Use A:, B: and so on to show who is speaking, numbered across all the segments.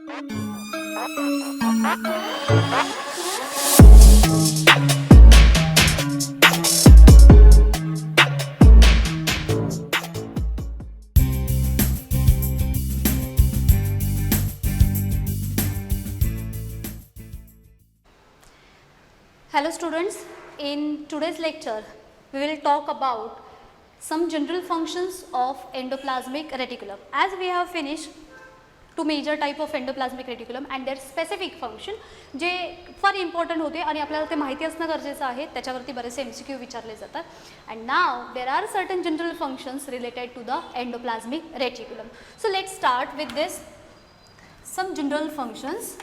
A: Hello students, in today's lecture we will talk about some general functions of endoplasmic reticulum. As we have finished two major type of endoplasmic reticulum and their specific function जे फार important होते आणि आपल्याला ते माहिती असणं गरजेचं आहे, त्याच्यावरती बरेचसे MCQ विचारले जातात. And now there are certain general functions related to the endoplasmic reticulum. So let's start with this, some general functions.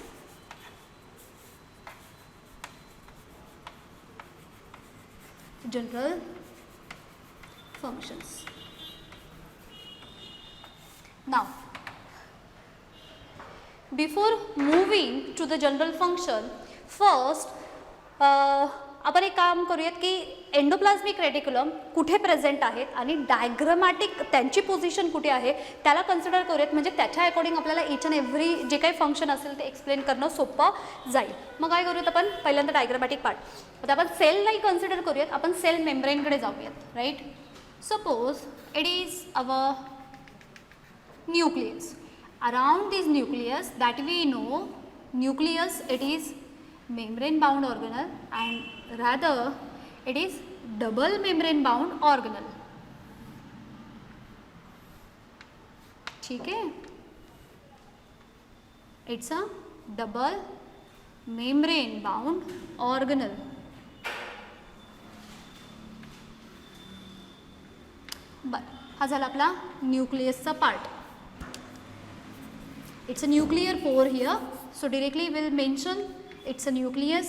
A: General functions. Now, before moving to the general function, first आपण एक काम करूयात की endoplasmic reticulum कुठे present आहेत आणि diagrammatic त्यांची position कुठे आहे त्याला कन्सिडर करूयात, म्हणजे त्याच्या अकॉर्डिंग आपल्याला इच अँड एव्हरी जे काही फंक्शन असेल ते एक्सप्लेन करणं सोपं जाईल. मग काय करूयात आपण, पहिल्यांदा डायग्रामॅटिक पार्ट. आता आपण सेल नाही कन्सिडर करूयात, आपण सेल मेम्ब्रेनकडे जाऊयात. Right, suppose it is our nucleus. Around this nucleus that we know nucleus, it is membrane bound organelle and rather it is double membrane bound organelle. ठीक है, it's a double membrane bound organelle. बर, हा झाला आपला न्यूक्लियसचा part. It's a nuclear pore here, so directly we'll mention it's a nucleus.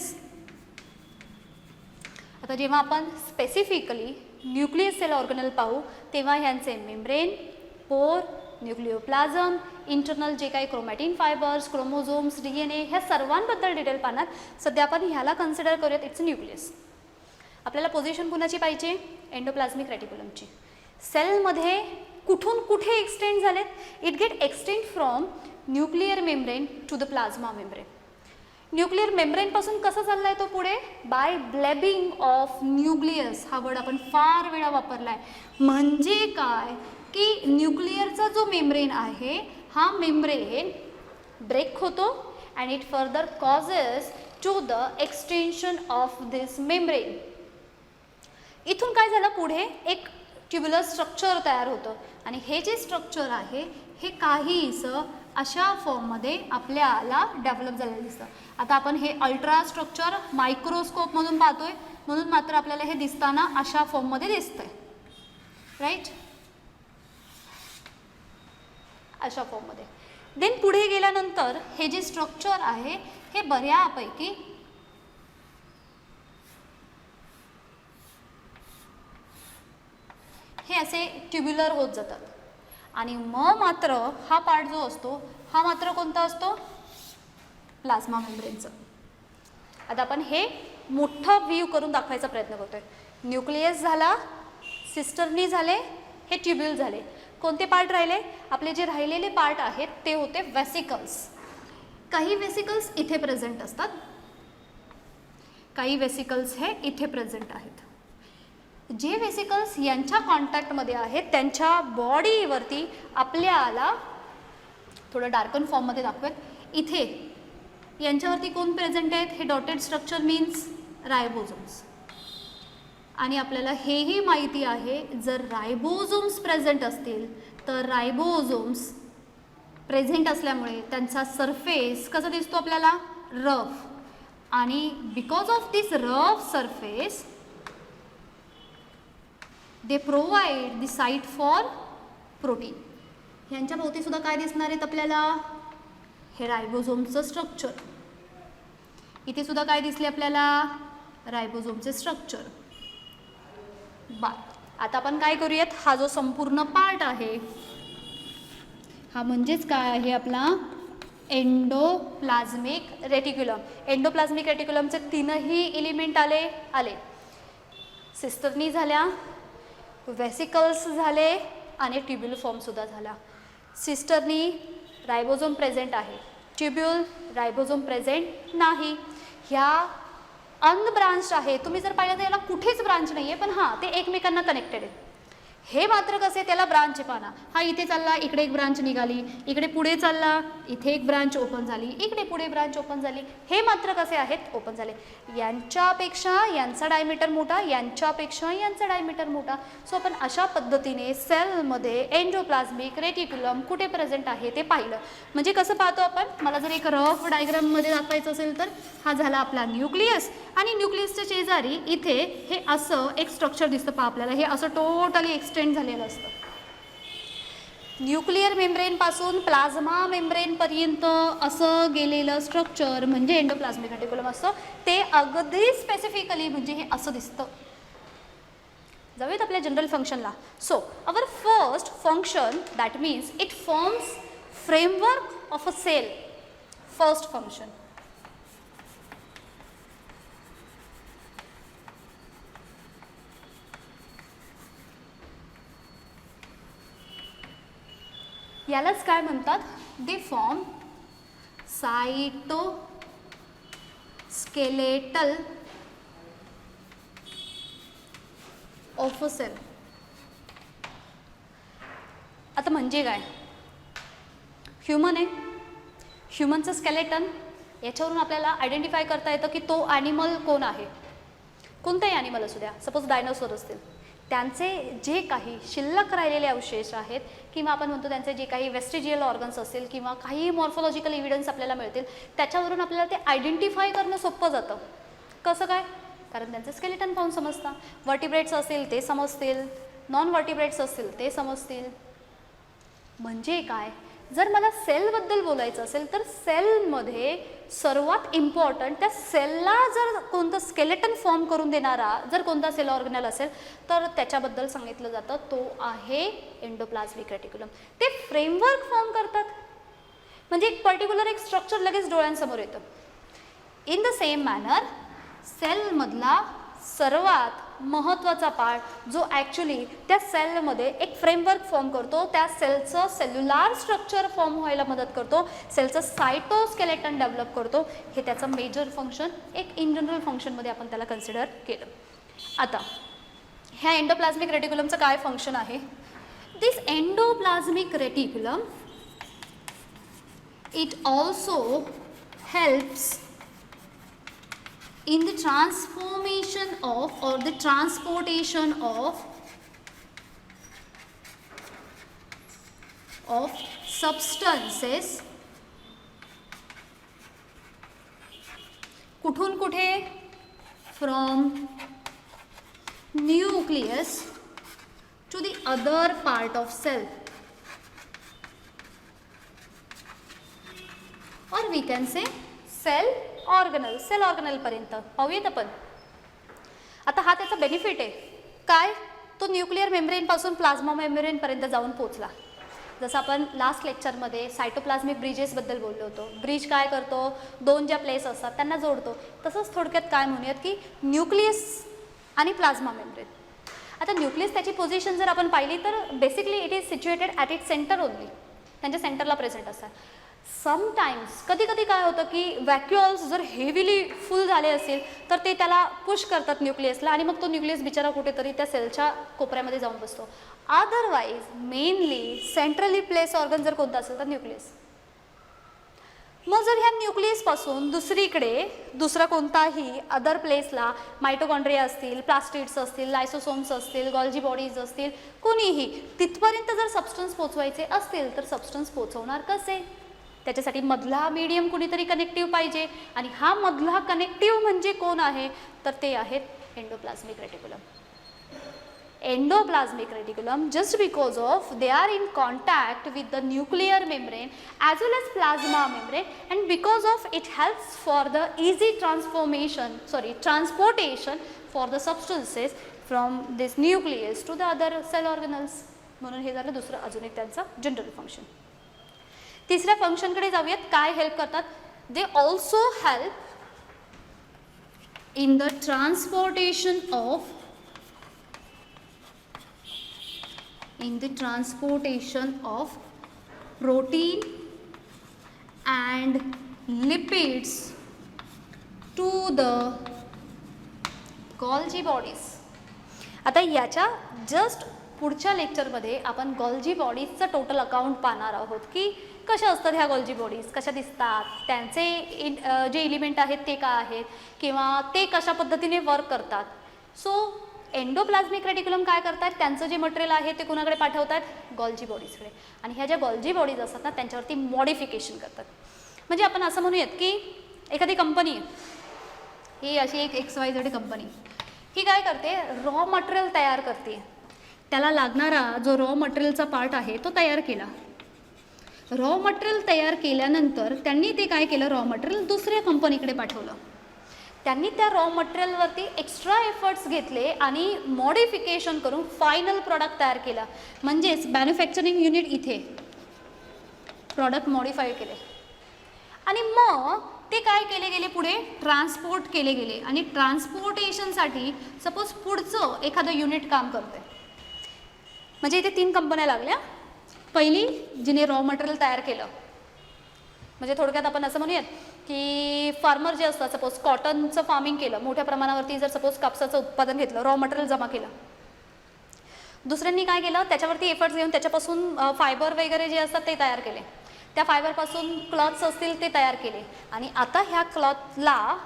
A: आता जेव्हा आपण specifically nucleus sale ऑर्गनल पाहू तेव्हा ह्यांचे मेम्ब्रेन, पोर, न्यूक्लिओप्लाझम, इंटरनल जे काही क्रोमॅटिन फायबर्स, क्रोमोझोम्स, DNA ह्या सर्वांबद्दल डिटेल पाहणार. सध्या आपण ह्याला कन्सिडर करूयात इट्स न्यूक्लियस. आपल्याला पोझिशन कुणाची पाहिजे, एंडोप्लाझ्मिक रेटिक्युलमची. सेलमध्ये कुठून कुठे एक्सटेंड झालेत, it get extend from nuclear membrane to the plasma membrane. Nuclear मेम्ब्रेनपासून कसं चालला आहे तो पुढे, बाय ब्लेबिंग ऑफ न्यूक्लियस. हा वर्ड आपण फार वेळा वापरला आहे. म्हणजे काय की न्यूक्लियरचा जो मेम्ब्रेन आहे हा मेम्ब्रेन ब्रेक होतो and it further causes to the extension of this membrane. इथून काय झालं, पुढे एक ट्युब्युलर स्ट्रक्चर तयार होतं आणि हे जे स्ट्रक्चर आहे हे काहीसं अशा फॉर्ममध्ये आपल्याला डेव्हलप झालेलं दिसतं. आता आपण हे अल्ट्रा स्ट्रक्चर मायक्रोस्कोपमधून पाहतोय म्हणून मात्र आपल्याला हे दिसताना अशा फॉर्ममध्ये दिसतंय. राईट, अशा फॉर्ममध्ये. देन पुढे गेल्यानंतर हे जे स्ट्रक्चर आहे हे बऱ्यापैकी हे असे ट्युब्युलर होत जातात आणि मग मात्र हा पार्ट जो असतो हा मात्र कोणता असतो, प्लाझ्मा मेम्ब्रेनचा. आता आपण हे मोठा व्ह्यू करून दाखवायचा प्रयत्न करतोय. न्यूक्लियस झाला, सिस्टर्नी झाले, हे ट्युब्युल झाले. कोणते पार्ट राहिले, आपले जे राहिलेले पार्ट आहेत ते होते वेसिकल्स. काही वेसिकल्स इथे प्रेझेंट असतात, काही वेसिकल्स हे इथे प्रेझेंट आहेत. जे वेसिकल्स यांच्या कॉन्टॅक्टमध्ये आहेत त्यांच्या बॉडीवरती आपल्याला थोडं डार्कन फॉर्ममध्ये दाखवूयात. इथे यांच्यावरती कोण प्रेझेंट आहेत, हे डॉटेड स्ट्रक्चर मीन्स रायबोझोम्स. आणि आपल्याला हेही माहिती आहे जर रायबोझोम्स प्रेझेंट असतील तर रायबोझोम्स प्रेझेंट असल्यामुळे त्यांचा सरफेस कसा दिसतो आपल्याला, रफ. आणि because of this rough surface they provide the site for protein. ह्यांच्या भोवती सुद्धा काय दिसणार आहेत आपल्याला, हे रायबोझोमचं स्ट्रक्चर. इथे सुद्धा काय दिसले आपल्याला, रायबोझोमचे स्ट्रक्चर. आता आपण काय करूयात, हा जो संपूर्ण पार्ट आहे हा म्हणजेच काय आहे आपला एंडोप्लाझ्मिक रेटिक्युलम. एंडोप्लाझ्मिक रेटिक्युलमचे तीनही एलिमेंट आले. सिस्टर्नी झाल्या, वेसिकल्स झाले आणि ट्युब्युल फॉर्म सुद्धा झाला. सिस्टर्नी रायबोझोम प्रेझेंट आहे, ट्युब्यूल, रायबोझोम प्रेझेंट नाही. ह्या अनब्रांच आहे. तुम्ही जर पाहिलं तर याला कुठेच ब्रांच नाही आहे, पण हां ते एकमेकांना कनेक्टेड आहे. हे मात्र कसे, त्याला ब्रांच आहे. पाना हा इथे चालला, इकडे एक ब्रांच निघाली, इकडे पुढे चालला, इथे एक ब्रांच ओपन झाली, इकडे पुढे ब्रांच ओपन झाली. हे मात्र कसे आहेत, ओपन झाले. यांच्यापेक्षा यांचा डायमीटर मोठा, यांच्यापेक्षा यांचा डायमीटर मोठा. सो आपण अशा पद्धतीने सेलमध्ये एंडोप्लाझ्मिक रेटिक्युलम कुठे प्रेझेंट आहे ते पाहिलं. म्हणजे कसं पाहतो आपण, मला जर एक रफ डायग्राममध्ये दाखवायचं असेल तर हा झाला आपला न्यूक्लियस, आणि न्यूक्लियसच्या शेजारी इथे हे असं एक स्ट्रक्चर दिसतं. पहा आपल्याला हे असं टोटली एक्सटेंड झालेलं असतं. न्यूक्लिअर मेम्ब्रेनपासून प्लाझ्मा मेम्ब्रेनपर्यंत असं गेलेलं स्ट्रक्चर म्हणजे एंडोप्लाझ्मिक रेटिक्युलम असतं. ते अगदी स्पेसिफिकली म्हणजे हे असं दिसतं. जाऊयात आपल्या जनरल फंक्शनला. So our first function that means it forms framework of a cell. First function, यालाच काय म्हणतात, they form cytoskeletal of a cell. आता म्हणजे काय, ह्युमन आहे, ह्युमनचं स्केलेटन, याच्यावरून आपल्याला आयडेंटिफाय करता येतं की तो ॲनिमल कोण आहे. कोणताही ॲनिमल असू द्या, सपोज डायनोसॉर असतील, त्यांचे जे काही शिल्लक राहिलेले अवशेष आहेत किंवा आपण म्हणतो त्यांचे जे काही वेस्टिजियल ऑर्गन्स असतील किंवा काही मॉर्फोलॉजिकल एव्हिडन्स आपल्याला मिळतील, त्याच्यावरून आपल्याला ते आयडेंटिफाय करणं सोपं जातं. कसं काय, कारण त्यांचं स्केलेटन पाहून समजतं. वर्टिब्रेट्स असतील ते समजतील, नॉन वर्टिब्रेट्स असतील ते समजतील. म्हणजे काय, जर मला सेलबद्दल बोलायचं असेल तर सेलमध्ये सर्वात इम्पॉर्टंट त्या सेलला जर कोणतं स्केलेटन फॉर्म करून देणारा जर कोणता सेल ऑर्गनल असेल तर त्याच्याबद्दल सांगितलं जातं, तो आहे एंडोप्लाझ्मिक रेटिक्युलम. ते फ्रेमवर्क फॉर्म करतात, म्हणजे एक पर्टिक्युलर एक स्ट्रक्चर लगेच डोळ्यांसमोर येतं. इन द सेम मॅनर सेलमधला सर्वात महत्त्वाचा पार्ट जो ॲक्च्युली त्या सेलमध्ये एक फ्रेमवर्क फॉर्म करतो, त्या सेलचं सेल्युलार स्ट्रक्चर फॉर्म व्हायला मदत करतो, सेलचं सायटोस्केलेटन डेव्हलप करतो, हे त्याचं मेजर फंक्शन एक इन जनरल फंक्शनमध्ये आपण त्याला कन्सिडर केलं. आता ह्या एंडोप्लाझ्मिक रेटिक्युलमचं काय फंक्शन आहे. This endoplasmic reticulum it also helps in the transformation of or the transportation of substances कुठून कुठे, from nucleus to the other part of cell, or we can say cell organelle, cell ऑर्गनलपर्यंत. पाहूयात आपण. आता हा त्याचा benefit आहे काय, तो न्यूक्लिअर मेम्ब्रेनपासून प्लाझ्मा मेम्ब्रेनपर्यंत जाऊन पोचला. जसं आपण लास्ट लेक्चरमध्ये सायटोप्लाझ्मिक ब्रिजेसबद्दल बोललो होतो. ब्रिज काय करतो, दोन ज्या प्लेस असतात त्यांना जोडतो. तसंच थोडक्यात काय म्हणूयात की न्यूक्लियस आणि प्लाझ्मा मेम्ब्रेन. आता न्यूक्लियस त्याची पोझिशन जर आपण पाहिली तर basically it is situated at it centre only, त्यांच्या सेंटरला प्रेझेंट असतात. समटाईम्स कधी कधी काय होतं की व्हॅक्युअल्स जर हेविली फुल झाले असेल तर ते त्याला पुश करतात न्यूक्लियसला, आणि मग तो न्यूक्लियस बिचारा कुठेतरी त्या सेलच्या कोपऱ्यामध्ये जाऊन बसतो. Otherwise mainly centrally place organ जर कोणता असेल तर न्यूक्लियस. मग जर ह्या न्यूक्लियसपासून दुसरीकडे दुसरा कोणताही अदर प्लेसला मायटोकॉन्ड्रिया असतील, प्लास्टिड्स असतील, लायसोसोम्स असतील, गॉल्जी बॉडीज असतील, कोणीही तिथपर्यंत जर सबस्टन्स पोचवायचे असतील तर सबस्टन्स पोचवणार कसे, त्याच्यासाठी मधला मीडियम कुणीतरी कनेक्टिव्ह पाहिजे, आणि हा मधला कनेक्टिव्ह म्हणजे कोण आहे तर ते आहेत endoplasmic reticulum. Endoplasmic reticulum, just because of they are in contact with the nuclear membrane as well as plasma membrane, and because of it helps for the easy transportation for the substances from this nucleus to the other cell organelles. म्हणून हे झालं दुसरं अजून एक त्यांचं general function. तिसऱ्या फंक्शनकडे जाऊयात. काय हेल्प करतात, they also help in the transportation of protein and lipids to the Golgi bodies. आता याच्या जस्ट पुढच्या लेक्चरमध्ये आपण गॉल्जी बॉडीजचं टोटल अकाउंट पाहणार आहोत की कशा असतात ह्या गॉल्जी बॉडीज, कशा दिसतात, त्यांचे जे एलिमेंट आहेत ते काय आहेत किंवा ते कशा पद्धतीने वर्क करतात. सो एंडोप्लाझ्मिक रेटिक्युलम काय करतात, त्यांचं जे मटेरियल आहे ते कुणाकडे पाठवतात, गॉल्जी बॉडीजकडे. आणि ह्या ज्या गॉल्जी बॉडीज असतात ना त्यांच्यावरती मॉडिफिकेशन करतात. म्हणजे आपण असं म्हणूयात की एखादी कंपनी, ही अशी एक XYZ कंपनी, ही काय करते, रॉ मटेरियल तयार करते. त्याला लागणारा जो रॉ मटेरियलचा पार्ट आहे तो तयार केला. रॉ मटेरियल तयार केल्यानंतर त्यांनी ते काय केलं, रॉ मटेरियल दुसऱ्या कंपनीकडे पाठवलं. त्यांनी त्या रॉ मटेरियलवरती एक्स्ट्रा एफर्ट्स घेतले आणि मॉडिफिकेशन करून फायनल प्रॉडक्ट तयार केला. म्हणजेच मॅन्युफॅक्चरिंग युनिट इथे प्रॉडक्ट मॉडिफाय केले आणि मग ते काय केले गेले, पुढे ट्रान्सपोर्ट केले गेले. आणि ट्रान्सपोर्टेशनसाठी सपोज पुढचं एखादं युनिट काम करते. म्हणजे इथे 3 कंपन्या लागल्या. पहिली जिने रॉ मटेरियल तयार केलं, म्हणजे थोडक्यात आपण असं म्हणूयात की फार्मर जे असतात, सपोज कॉटनचं फार्मिंग केलं मोठ्या प्रमाणावरती, जर सपोज कापसाचं उत्पादन घेतलं, रॉ मटेरियल जमा केलं. दुसऱ्यांनी काय केलं, त्याच्यावरती एफर्ट्स घेऊन त्याच्यापासून फायबर वगैरे जे असतात ते तयार केले. त्या फायबरपासून क्लॉथ्स असतील ते तयार केले. आणि आता ह्या क्लॉथला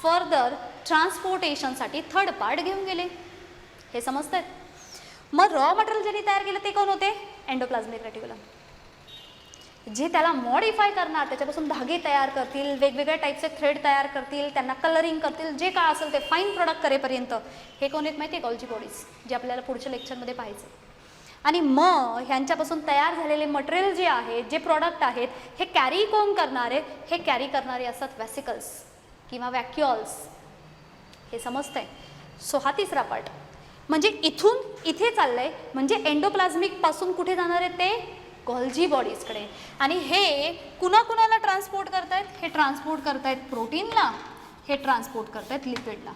A: फर्दर ट्रान्सपोर्टेशनसाठी थर्ड पार्ट घेऊन गेले. हे समजतं आहे. मग रॉ मटेरियल ज्यांनी तयार केलं ते कोण होते, एंडोप्लाझ्मिक रेटिक्युलम. जे त्याला मॉडिफाय करणार, त्याच्यापासून धागे तयार करतील, वेगवेगळ्या टाईपचे थ्रेड तयार करतील, त्यांना कलरिंग करतील, जे काय असेल ते फाईन प्रोडक्ट करेपर्यंत, हे कोण आहेत माहिती आहे, गॉल्जी बॉडीज, जे आपल्याला पुढच्या लेक्चरमध्ये पाहायचं. आणि मग ह्यांच्यापासून तयार झालेले मटेरियल जे आहे, जे प्रॉडक्ट आहेत, हे कॅरी कोण करणारे, हे कॅरी करणारे असतात व्हॅसिकल्स किंवा वॅक्युअल्स. हे समजतंय. सो हा तिसरा पार्ट. म्हणजे इथून इथे चाललंय, म्हणजे एंडोप्लाझ्मिक पासून कुठे जाणार आहे, ते गॉल्जी बॉडीजकडे. आणि हे कुणाकुणाला ट्रान्सपोर्ट करतायत, हे ट्रान्सपोर्ट करतायत प्रोटीनला, हे ट्रान्सपोर्ट करतायत लिपिडला.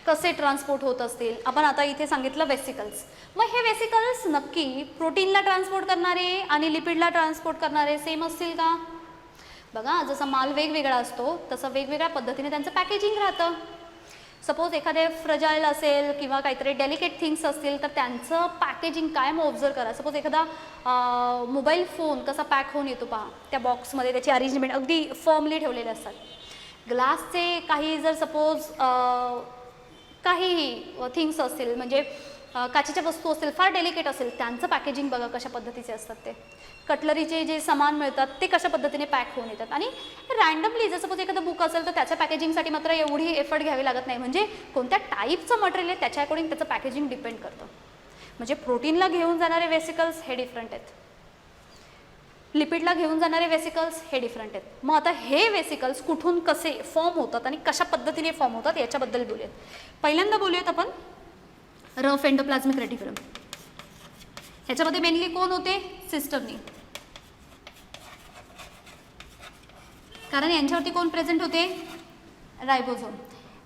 A: कसे ट्रान्सपोर्ट होत असतील, आपण आता इथे सांगितलं वेसिकल्स. मग हे वेसिकल्स नक्की प्रोटीनला ट्रान्सपोर्ट करणारे आणि लिपिडला ट्रान्सपोर्ट करणारे सेम असतील का? बघा, जसा माल वेगवेगळा असतो तसं वेगवेगळ्या पद्धतीने त्यांचं पॅकेजिंग राहतं. सपोज एखादे फ्रजाईल असेल किंवा काहीतरी डेलिकेट थिंग्स असतील तर त्यांचं पॅकेजिंग कायम ऑब्झर्व करा. सपोज एखादा मोबाईल फोन कसा पॅक होऊन येतो पहा, त्या बॉक्समध्ये त्याची अरेंजमेंट अगदी फर्मली ठेवलेले असतात. ग्लासचे काही जर सपोज काहीही थिंग्स असतील, म्हणजे काचेच्या वस्तू असतील, फार डेलिकेट असेल, त्यांचं पॅकेजिंग बघा कशा पद्धतीचे असतात. ते कटलरीचे जे सामान मिळतात ते कशा पद्धतीने पॅक होऊन येतात. आणि रँडमली जर सपोज एखादं बुक असेल तर त्याच्या पॅकेजिंगसाठी मात्र एवढी एफर्ट घ्यावी लागत नाही. म्हणजे कोणत्या टाईपचं मटेरियल आहे त्याच्या अकॉर्डिंग त्याचं पॅकेजिंग डिपेंड करतं. म्हणजे प्रोटीनला घेऊन जाणारे वेसिकल्स हे डिफरंट आहेत, लिपिडला घेऊन जाणारे वेसिकल्स हे डिफरंट आहेत. मग आता हे वेसिकल्स कुठून कसे फॉर्म होतात आणि कशा पद्धतीने फॉर्म होतात याच्याबद्दल बोलूयात. पहिल्यांदा बोलूयात आपण रफ एंडोप्लाझ्मिक रेटिक्युलम. ह्याच्यामध्ये मेनली कोण होते, सिस्टरनी. कारण यांच्यावरती कोण प्रेझेंट होते, रायबोझोम.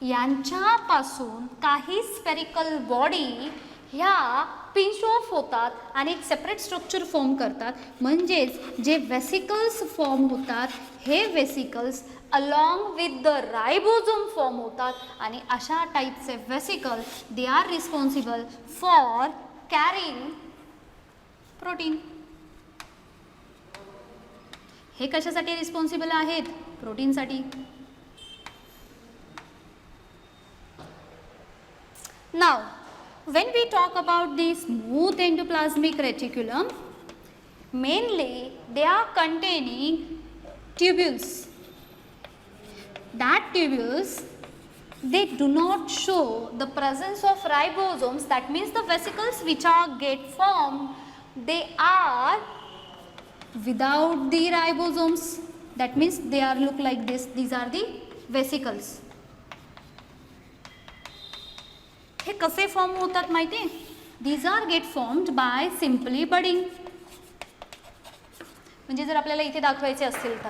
A: यांच्यापासून काही स्पेरिकल बॉडी ह्या पिंच ऑफ होतात आणि एक सेपरेट स्ट्रक्चर फॉर्म करतात. म्हणजेच जे वेसिकल्स फॉर्म होतात हे vesicles along with the ribosome form होतात. आणि अशा टाईपचे vesicle they are responsible for carrying protein. हे कशासाठी रिस्पॉन्सिबल आहेत, प्रोटीनसाठी. नाव when we talk about the smooth endoplasmic reticulum, mainly they are containing tubules. That tubules, they do not show the presence of ribosomes. That means the vesicles which are get formed, they are without the ribosomes. That means they are look like this. These are the vesicles. हे कसे form होतात माहिती आहे, these are get formed by simply budding. म्हणजे जर आपल्याला इथे दाखवायचे असतील तर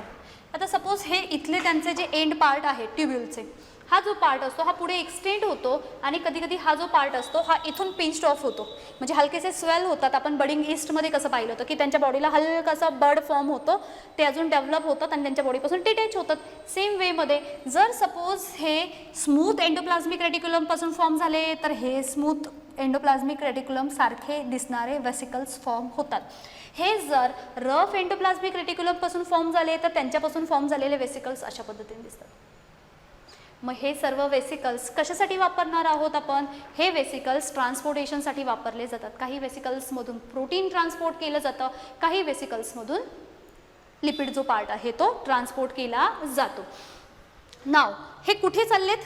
A: आता सपोज हे इथले त्यांचे जे एंड पार्ट आहे ट्युब्युलचे, हा जो पार्ट असतो हा पुढे एक्सटेंड होतो आणि कधी कधी हा जो पार्ट असतो हा इथून पिंच्ड ऑफ होतो, म्हणजे हलकेसे स्वेल होतात. आपण बडिंग ईस्टमध्ये कसं पाहिलं होतं की त्यांच्या बॉडीला हलकासा बड फॉर्म होतो, ते अजून डेव्हलप होतात आणि त्यांच्या बॉडीपासून डिटॅच होतात. सेम वेमध्ये जर सपोज हे स्मूथ एंडोप्लाझ्मिक रेटिक्युलमपासून फॉर्म झाले तर हे स्मूथ एंडोप्लाझ्मिक रेटिक्युलम सारखे दिसणारे वेसिकल्स फॉर्म होतात. हे जर रफ एंडोप्लाझ्मिक रेटिक्युलमपासून फॉर्म झाले तर त्यांच्यापासून फॉर्म झालेले वेसिकल्स अशा पद्धतीने दिसतात. मग हे सर्व वेसिकल्स कशासाठी वापरणार आहोत आपण? हे वेसिकल्स ट्रान्सपोर्टेशनसाठी वापरले जातात. काही वेसिकल्समधून प्रोटीन ट्रान्सपोर्ट केलं जातं, काही वेसिकल्समधून लिपिड जो पार्ट आहे तो ट्रान्सपोर्ट केला जातो. नाव हे कुठे चाललेत?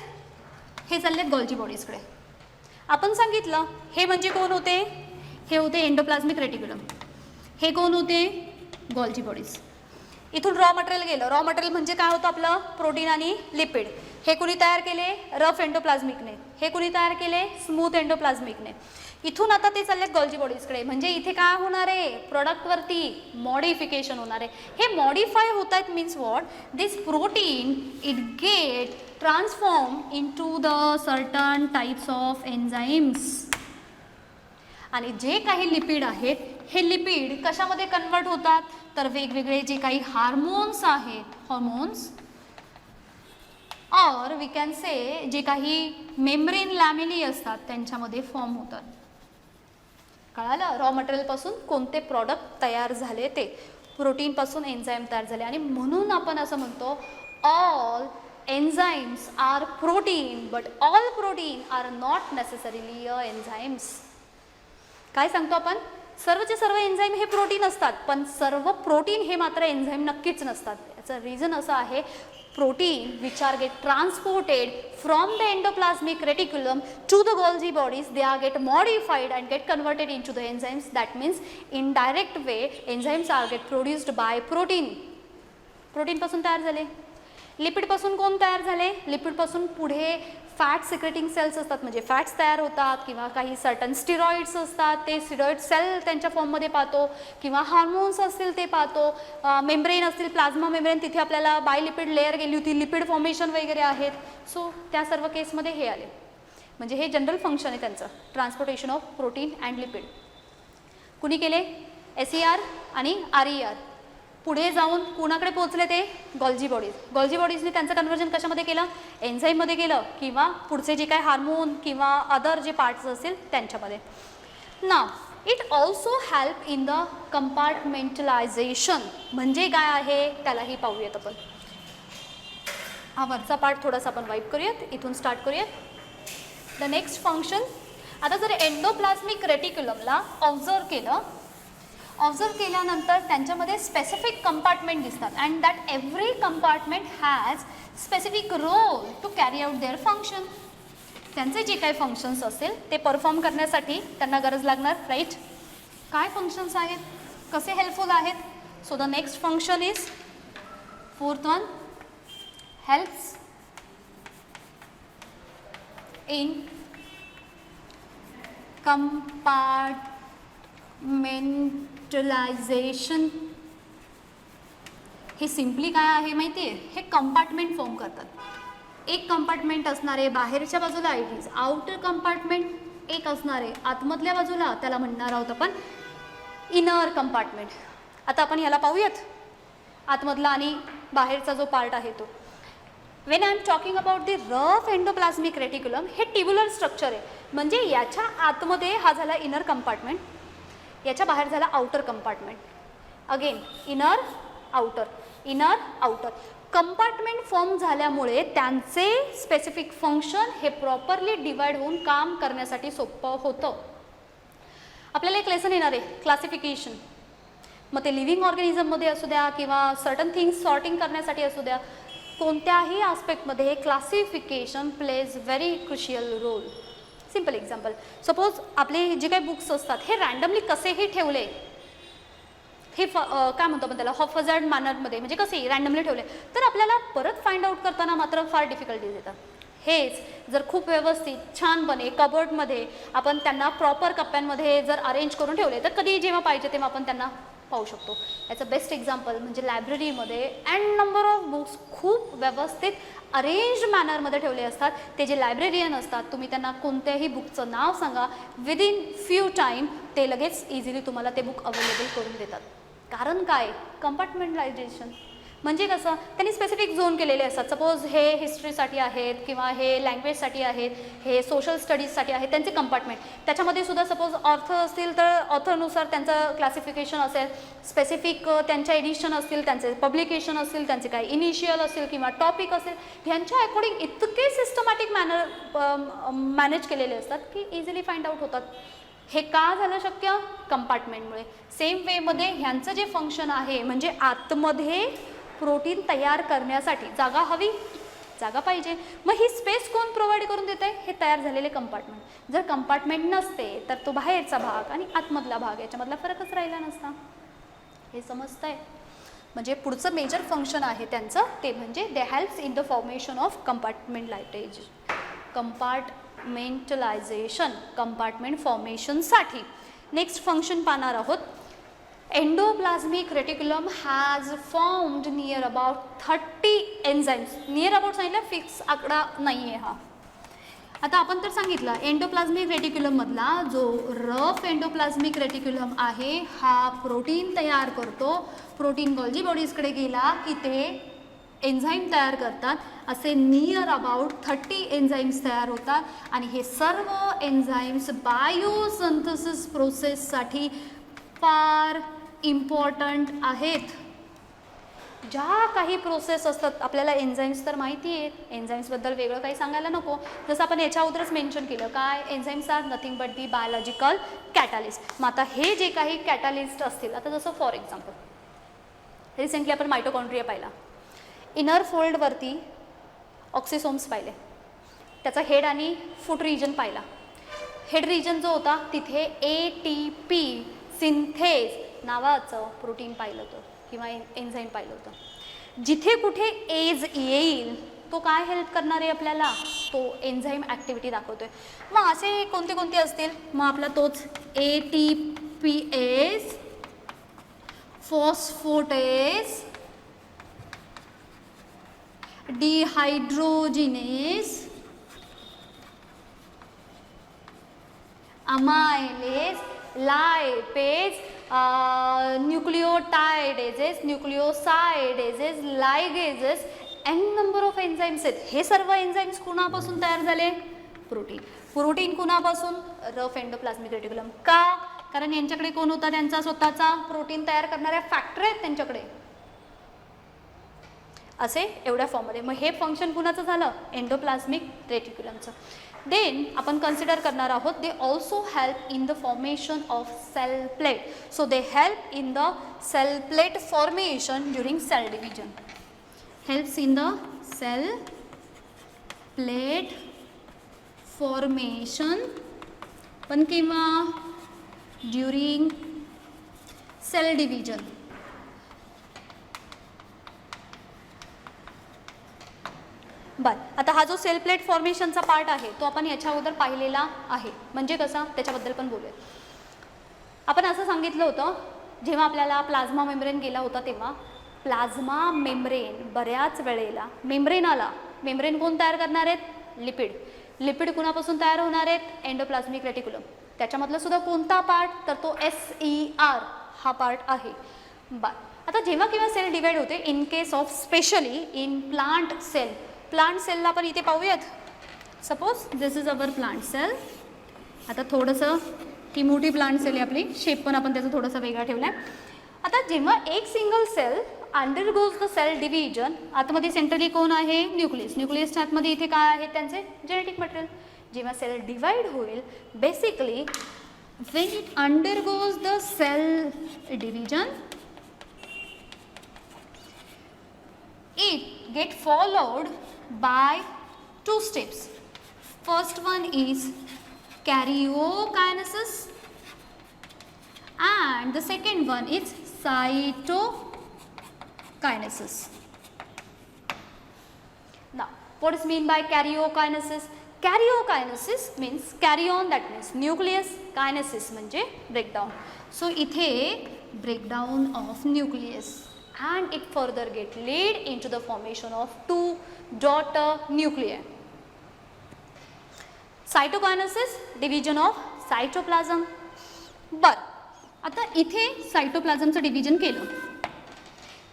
A: हे चाललेत गॉल्जी बॉडीजकडे. आपण सांगितलं हे म्हणजे कोण होते? हे होते एंडोप्लाझ्मिक रेटिक्युलम. हे कोण होते? Golgi bodies. इथून रॉ मटेरियल गेलं. रॉ मटेरियल म्हणजे काय होतं आपलं? प्रोटीन आणि लिपिड. हे कुणी तयार केले? रफ एंडोप्लाझ्मिकने. हे कुणी तयार केले? स्मूथ एंडोप्लाझ्मिकने. इथून आता ते चाललेत गॉल्जी बॉडीजकडे. म्हणजे इथे काय होणार आहे? प्रोडक्टवरती मॉडिफिकेशन होणार आहे. हे मॉडिफाय होत आहेत means what? This protein it get transform into the certain types of enzymes. आणि जे काही लिपिड आहेत हे लिपिड कशामध्ये कन्वर्ट होतात? तर वेगवेगळे जे काही हार्मोन्स आहेत, हॉर्मोन्स और वी कॅन से जे काही मेम्ब्रेन लॅमेली असतात त्यांच्यामध्ये फॉर्म होतात. कळालं? रॉ मटेरियलपासून कोणते प्रॉडक्ट तयार झाले ते. प्रोटीनपासून एन्झाईम तयार झाले आणि म्हणून आपण असं म्हणतो all enzymes are protein but all protein are not necessarily a enzymes. काय सांगतो आपण? सर्वचे सर्व एन्झाईम हे प्रोटीन असतात, पण सर्व प्रोटीन हे मात्र एन्झाईम नक्कीच नसतात. याचं रिझन असं आहे, protein which are get transported from the endoplasmic reticulum to the Golgi bodies, they are get modified and get converted into the enzymes. That means in direct way enzymes are get produced by protein. Protein पासून तयार झाले. Lipid पासून कोण तयार झाले? Lipid पासून पुढे fat secreting cells असतात, म्हणजे फॅट्स तयार होतात किंवा काही सर्टन स्टिरॉइड्स असतात, ते स्टिरॉइड सेल त्यांच्या फॉर्ममध्ये पाहतो किंवा हार्मोन्स असतील ते पाहतो. मेम्ब्रेन असतील, प्लाझ्मा मेम्ब्रेन, तिथे आपल्याला बायलिपिड लेअर गेली होती, लिपिड फॉर्मेशन वगैरे आहेत. सो त्या सर्व केसमध्ये हे आले. म्हणजे हे जनरल फंक्शन आहे त्यांचं, transportation of protein and lipid. कुणी केले? SER आणि RER. पुढे जाऊन कुणाकडे पोहोचले ते? Golgi bodies. गॉल्जी बॉडीजने त्यांचं कन्व्हर्जन कशामध्ये केलं? एन्झाईममध्ये केलं किंवा पुढचे जे काही हार्मोन किंवा अदर जे पार्ट्स असतील त्यांच्यामध्ये. Now it also help in the compartmentalization. म्हणजे काय आहे त्यालाही पाहूयात आपण. हा वरचा पार्ट थोडासा आपण वाईप करूयात, इथून स्टार्ट करूयात. The next function. आता जर एंडोप्लाझ्मिक रेटिक्युलमला ऑब्झर्व केल्यानंतर त्यांच्यामध्ये स्पेसिफिक कंपार्टमेंट दिसतात and that every compartment has specific role to carry out their function. त्यांचे जे काही फंक्शन्स असतील ते परफॉर्म करण्यासाठी त्यांना गरज लागणार, राईट? काय फंक्शन्स आहेत, कसे हेल्पफुल आहेत? So the next function is fourth one, helps in compartmentalization. हे सिम्पली काय आहे माहिती आहे? हे कंपार्टमेंट फॉर्म करतात. एक कंपार्टमेंट असणार आहे बाहेरच्या बाजूला, इट इज आउटर कंपार्टमेंट. एक असणार आहे आतमधल्या बाजूला, त्याला म्हणणार आहोत आपण इनर कंपार्टमेंट. आता आपण ह्याला पाहूयात, आतमधला आणि बाहेरचा जो पार्ट आहे तो. When I am talking about the rough endoplasmic reticulum, हे ट्युब्युलर स्ट्रक्चर आहे, म्हणजे याच्या आतमध्ये हा झाला इनर कंपार्टमेंट, याच्या बाहेर झाला outer compartment. Again inner outer, inner outer. Compartment form झाल्यामुळे त्यांचे स्पेसिफिक फंक्शन हे प्रॉपरली डिवाइड होऊन काम करण्यासाठी सोपं होतं. आपल्याला एक लेसन येणार आहे क्लासिफिकेशन. मग ते लिव्हिंग ऑर्गॅनिझममध्ये असू द्या किंवा सर्टन थिंग्स सॉर्टिंग करण्यासाठी असू द्या, कोणत्याही आस्पेक्टमध्ये हे classification plays very crucial role. Simple example, suppose आपले जे काही बुक्स असतात हे रँडमली कसेही ठेवले, हे काय म्हणतो आपण त्याला, हॉफहॅझार्ड मॅनरमध्ये, म्हणजे कसे रँडमली ठेवले तर आपल्याला परत फाइंड आउट करताना मात्र फार डिफिकल्टीज येतात. हेच जर खूप व्यवस्थित छानपणे कबर्डमध्ये आपण त्यांना प्रॉपर कप्प्यांमध्ये जर अरेंज करून ठेवले तर कधी जेव्हा पाहिजे तेव्हा आपण त्यांना पाहू शकतो. याचं बेस्ट एक्झाम्पल म्हणजे लायब्ररीमध्ये अँड नंबर ऑफ बुक्स खूप व्यवस्थित अरेंज मॅनरमध्ये ठेवले असतात. ते जे लायब्रेरियन असतात, तुम्ही त्यांना कोणत्याही बुकचं नाव सांगा, विदिन फ्यू टाईम ते लगेच इझिली तुम्हाला ते बुक अवेलेबल करून देतात. कारण काय? कंपार्टमेंटलायझेशन. म्हणजे कसं, त्यांनी स्पेसिफिक झोन केलेले असतात. सपोज हे हिस्ट्रीसाठी आहेत किंवा हे लँग्वेजसाठी आहेत, हे सोशल स्टडीजसाठी आहेत, त्यांचे कंपार्टमेंट. त्याच्यामध्ये सुद्धा सपोज ऑथर असतील तर ऑथरनुसार त्यांचं क्लासिफिकेशन असेल, स्पेसिफिक त्यांच्या एडिशन असतील, त्यांचे पब्लिकेशन असतील, त्यांचे काही इनिशियल असेल किंवा टॉपिक असेल, ह्यांच्या अकॉर्डिंग इतके सिस्टमॅटिक मॅनेज केलेले असतात की इझिली फाइंड आउट होतात. हे का झालं शक्य? कंपार्टमेंटमुळे. सेम वेमध्ये ह्यांचं जे फंक्शन आहे म्हणजे आतमध्ये प्रोटीन तयार करण्यासाठी जागा हवी, जागा पाहिजे. मग ही स्पेस कोण प्रोव्हाइड करून देत आहे? हे तयार झालेले कंपार्टमेंट. जर कंपार्टमेंट नसते तर तो बाहेरचा भाग आणि आतमधला भाग याच्यामधला फरकच राहिला नसता. हे समजतंय? म्हणजे पुढचं मेजर फंक्शन आहे त्यांचं ते म्हणजे they helps in the formation of compartmentalization, compartment फॉर्मेशनसाठी. नेक्स्ट फंक्शन पाहणार आहोत. Endoplasmic reticulum has formed near about 30 enzymes. Near about सांगितलं, फिक्स आकडा नाही आहे हा. आता आपण तर सांगितलं एंडोप्लाझ्मिक रेटिक्युलममधला जो रफ एंडोप्लाझ्मिक रेटिक्युलम आहे हा प्रोटीन तयार करतो. प्रोटीन गॉल्जी बॉडीजकडे गेला की ते एन्झाईम तयार करतात. असे नियर अबाउट 30 एन्झाईम्स तयार होतात आणि हे सर्व एन्झाईम्स बायोसिंथेसिस प्रोसेससाठी फार इम्पॉर्टंट आहेत. ज्या काही प्रोसेस असतात आपल्याला एन्झाईम्स तर माहिती आहेत, एन्झाईम्सबद्दल वेगळं काही सांगायला नको. जसं आपण याच्या अगोदरच मेन्शन केलं काय, enzymes are nothing but the biological catalyst. मग आता हे जे काही कॅटालिस्ट असतील, आता जसं फॉर एक्झाम्पल रिसेंटली आपण मायटोकॉन्ड्रिया पाहिला, इनर फोल्डवरती ऑक्सिसोम्स पाहिले, त्याचा हेड आणि फूट रिजन पाहिला. हेड रिजन जो होता तिथे ATP सिंथेज नावाचं प्रोटीन पाहिलं होतं किंवा एन्झाईम पाहिलं होतं. जिथे कुठे एज येईल तो काय हेल्प करणार आहे आपल्याला? तो एन्झाईम ॲक्टिव्हिटी दाखवतोय. मग असे कोणते कोणते असतील? मग आपला तोच ATPase, phosphatase, dehydrogenase, amylase, lipase, nucleotidases, nucleosidases, ligases, an number of enzymes आहेत. हे सर्व एन्झाईम्स कुणापासून तयार झाले? प्रोटीन. प्रोटीन कुणापासून? Rough endoplasmic reticulum. का? कारण यांच्याकडे कोण होता? त्यांचा स्वतःचा प्रोटीन तयार करणाऱ्या फॅक्टरी आहेत त्यांच्याकडे. असे एवढ्या फॉर्ममध्ये. मग हे फंक्शन कुणाचं झालं? एंडोप्लाझ्मिक रेटिक्युलमचं. देन आपण कन्सिडर करणार आहोत they also help in the formation of cell plate. So they help in the cell plate formation during cell division. Helps in the cell plate formation पण किंवा ड्युरिंग सेल डिव्हिजन. बरं, आता हा जो sale plate फॉर्मेशनचा part आहे तो आपण याच्या अगोदर पाहिलेला आहे. म्हणजे कसा? त्याच्याबद्दल पण बोलूया. आपण असं सांगितलं होतं जेव्हा आपल्याला प्लाझ्मा मेम्ब्रेन गेला होता तेव्हा प्लाझ्मा मेम्ब्रेन बऱ्याच वेळेला मेम्ब्रेन कोण तयार करणार आहेत? लिपिड. लिपिड कुणापासून तयार होणार आहेत? Endoplasmic reticulum. त्याच्यामधला सुद्धा कोणता पार्ट? तर तो SER हा पार्ट आहे. बरं, आता जेव्हा केव्हा सेल डिवाइड होते in case of specially in plant cell. Plant सेलला आपण इथे पाहूयात. Suppose this is our plant cell. आता थोडंसं ही मोठी प्लांट सेल आहे आपली, शेप पण आपण त्याचा थोडासा वेगळा ठेवला आहे. आता जेव्हा एक single cell undergoes the cell division, आतमध्ये सेंट्रली कोण आहे? न्यूक्लियस. न्यूक्लियसच्या आतमध्ये इथे काय आहे? त्यांचे जेनेटिक मटेरियल. जेव्हा सेल डिवाइड होईल basically when it undergoes the cell division it get followed by two steps. First one is karyokinesis and the second one is cytokinesis. Now what is mean by karyokinesis? Karyokinesis means carry on, that means nucleus, kinesis म्हणजे breakdown. So इथे breakdown of nucleus and it further get lead into the formation of two daughter nuclei. Cytokinesis, division of cytoplasm. बर, आता इथे सायटोप्लाझमचं division केलं.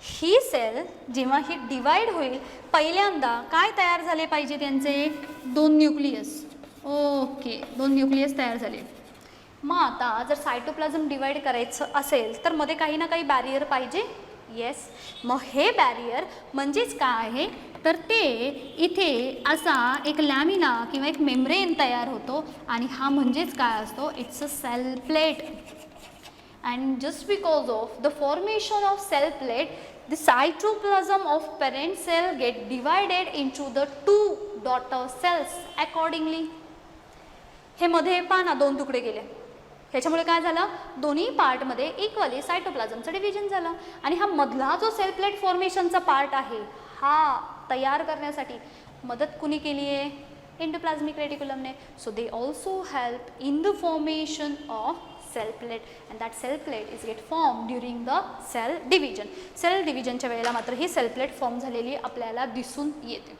A: ही sale जेव्हा ही divide होईल पहिल्यांदा काय तयार झाले पाहिजे त्यांचे दोन न्यूक्लियस. ओके, दोन न्यूक्लियस तयार झाले. मग आता जर सायटोप्लाझम डिवाइड करायचं असेल तर मध्ये काही ना काही बॅरियर पाहिजे. येस, मग हे बॅरियर म्हणजेच काय आहे तर ते इथे असा एक लॅमिना किंवा एक मेम्ब्रेन तयार होतो आणि हा म्हणजेच काय असतो, it's a cell plate. And just because of the formation of cell plate the cytoplasm of parent cell get divided into the two daughter cells accordingly. हे मध्ये पाना दोन तुकडे गेले, ह्याच्यामुळे काय झालं, दोन्ही पार्टमध्ये इक्वली सायटोप्लाझमचं डिव्हिजन झालं आणि हा मधला जो सेल प्लेट फॉर्मेशनचा पार्ट आहे हा तयार करण्यासाठी मदत कुणी केली आहे, एंडोप्लाझ्मिक रेटिक्युलमने. So they also help in the formation of cell plate and that cell plate is get formed during the cell division. Cell divisionच्या वेळेला मात्र ही cell plate फॉर्म झालेली आपल्याला दिसून येते.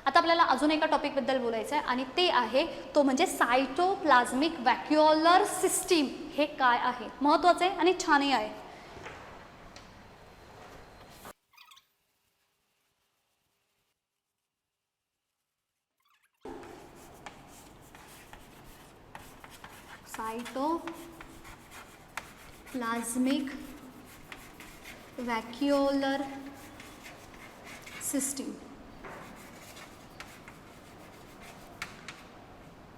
A: आता आपल्याला अजून एका टॉपिकबद्दल बोलायचं आहे आणि ते आहे तो म्हणजे सायटोप्लाझ्मिक व्हॅक्युओलर सिस्टीम. हे काय आहे, महत्त्वाचं आहे आणि छानही आहे. सायटोप्लाझ्मिक व्हॅक्युओलर सिस्टीम.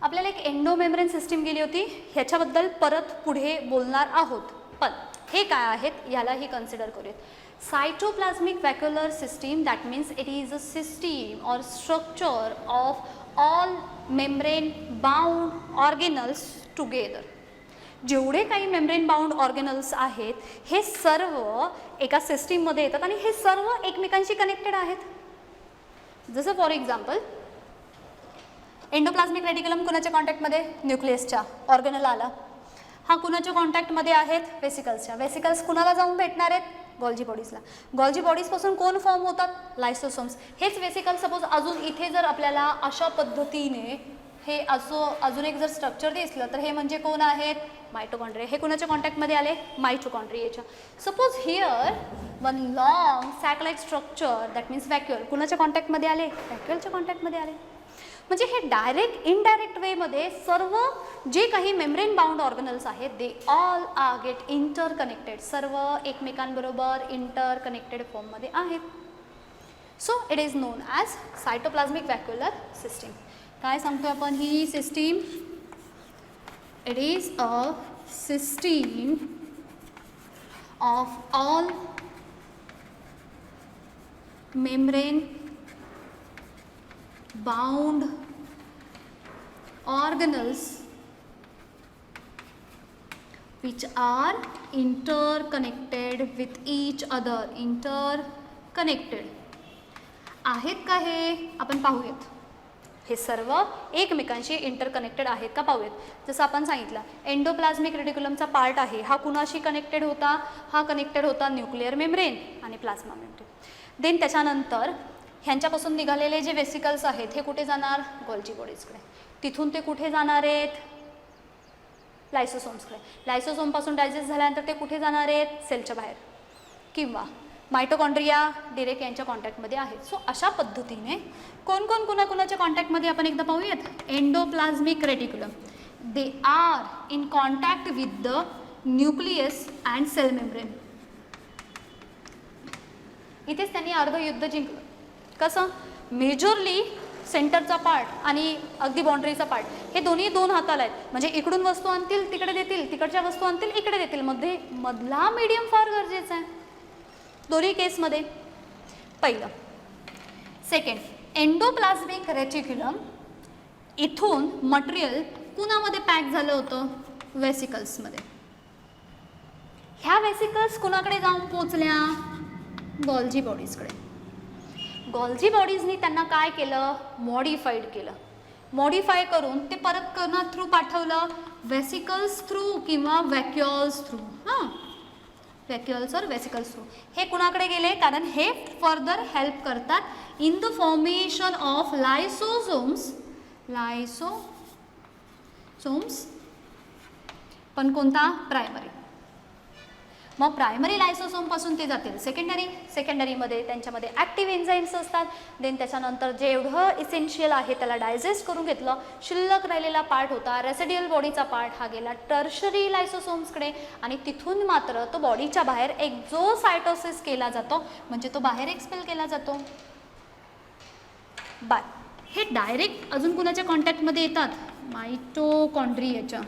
A: आपल्याला एक एंडोमेम्ब्रेन सिस्टीम गेली होती, ह्याच्याबद्दल परत पुढे बोलणार आहोत, पण हे काय आहेत यालाही कन्सिडर करूयात. Cytoplasmic vacuolar system that means it is a system or structure of all membrane bound organelles together. जेवढे काही मेम्ब्रेन बाउंड ऑर्गेनल्स आहेत हे सर्व एका सिस्टीममध्ये येतात आणि हे सर्व एकमेकांशी कनेक्टेड आहेत. जसं फॉर एक्झाम्पल एंडोप्लाझ्मिक रेटिक्युलम कुणाच्या कॉन्टॅक्टमध्ये, न्यूक्लियसच्या ऑर्गेनल आला. हा कुणाच्या कॉन्टॅक्टमध्ये आहेत, वेसिकल्सच्या. वेसिकल्स कुणाला जाऊन भेटणार आहेत, गॉल्जी बॉडीजला. गॉल्जी बॉडीजपासून कोण फॉर्म होतात, लायसोसोम्स. हेच वेसिकल सपोज अजून इथे जर आपल्याला अशा पद्धतीने हे अजून एक जर स्ट्रक्चर दिसलं तर हे म्हणजे कोण आहेत, मायटोकॉन्ड्रिया. हे कुणाच्या कॉन्टॅक्टमध्ये आले, मायटोकॉन्ड्रियाच्या. Suppose here one long sac like structure that means vacuole कुणाच्या कॉन्टॅक्टमध्ये आले, व्हॅक्युअलच्या कॉन्टॅक्टमध्ये आले. म्हणजे हे डायरेक्ट इनडायरेक्ट वेमध्ये सर्व जे काही मेम्ब्रेन बाउंड ऑर्गनल्स आहेत they all are get interconnected. सर्व एकमेकांबरोबर इंटर कनेक्टेड फॉर्ममध्ये आहेत. So it is known as cytoplasmic vacuolar system. काय सांगतो आपण ही system, it is a system of all membrane bound organelles which are interconnected with each other. interconnected आहेत का हे आपण पाहूयात. हे सर्व एकमेकांशी इंटरकनेक्टेड आहेत का पाहूयात. जसं आपण सांगितलं एंडोप्लाझ्मिक रेटिक्युलमचा पार्ट आहे हा कुणाशी कनेक्टेड होता, हा कनेक्टेड होता न्यूक्लिअर मेम्ब्रेन आणि प्लाझ्मा मेम्ब्रेन. देन त्याच्यानंतर ह्यांच्यापासून निघालेले जे वेसिकल्स आहेत हे कुठे जाणार, गॉल्जी बॉडीजकडे. तिथून ते कुठे जाणार आहेत, लायसोसोम्सकडे. लायसोसोमपासून डायजेस्ट झाल्यानंतर ते कुठे जाणार आहेत, सेलच्या बाहेर किंवा मायटोकॉन्ड्रिया डिरेक्ट यांच्या कॉन्टॅक्टमध्ये आहेत. सो अशा पद्धतीने कोण कोण कुणाकुणाच्या कॉन्टॅक्टमध्ये आपण एकदा पाहूयात. Endoplasmic reticulum they are in contact with the nucleus and cell membrane. इथेच त्यांनी अर्ध युद्ध जिंकलं. कसं, मेजरली सेंटरचा पार्ट आणि अगदी बाउंड्रीचा पार्ट हे दोन्ही दोन हाताला आहेत. म्हणजे इकडून वस्तू आणतील तिकडे देतील, तिकडच्या वस्तू आणतील इकडे देतील. मधला मीडियम फार गरजेचा आहे दोन्ही केसमध्ये. पहिलं. सेकंड, एंडोप्लाझ्मिक रेटिक्युलम इथून मटेरियल कुणामध्ये पॅक झालं होतं, वेसिकल्समध्ये. ह्या वेसिकल्स कुणाकडे जाऊन पोचल्या, गॉल्जी बॉडीजकडे. गॉल्जी बॉडीजनी त्यांना काय केलं, मॉडिफाईड केलं. मॉडिफाय करून ते परत कोणा थ्रू पाठवलं, वेसिकल्स थ्रू किंवा व्हॅक्युअल्स थ्रू. हां, व्हॅक्युअल्स और वेसिकल्स थ्रू. हे कुणाकडे गेले? कारण हे फर्दर हेल्प करतात इन द फॉर्मेशन ऑफ लायसोसोम्स. पण कोणता? प्रायमरी. मग प्रायमरी लायसोसोमपासून ते जातील सेकंडरीमध्ये त्यांच्यामध्ये ॲक्टिव्ह एन्झाईम्स असतात. देन त्याच्यानंतर जेवढं इसेन्शियल आहे त्याला डायजेस्ट करून घेतलं. शिल्लक राहिलेला पार्ट होता रेसिड्युअल बॉडीचा पार्ट, हा गेला टर्शरी लायसोसोम्सकडे आणि तिथून मात्र तो बॉडीच्या बाहेर एक्झोसायटोसिस केला जातो, म्हणजे तो बाहेर एक्सपेल केला जातो. बाय हे डायरेक्ट अजून कुणाच्या कॉन्टॅक्टमध्ये येतात? मायटोकॉन्ड्रियाच्या,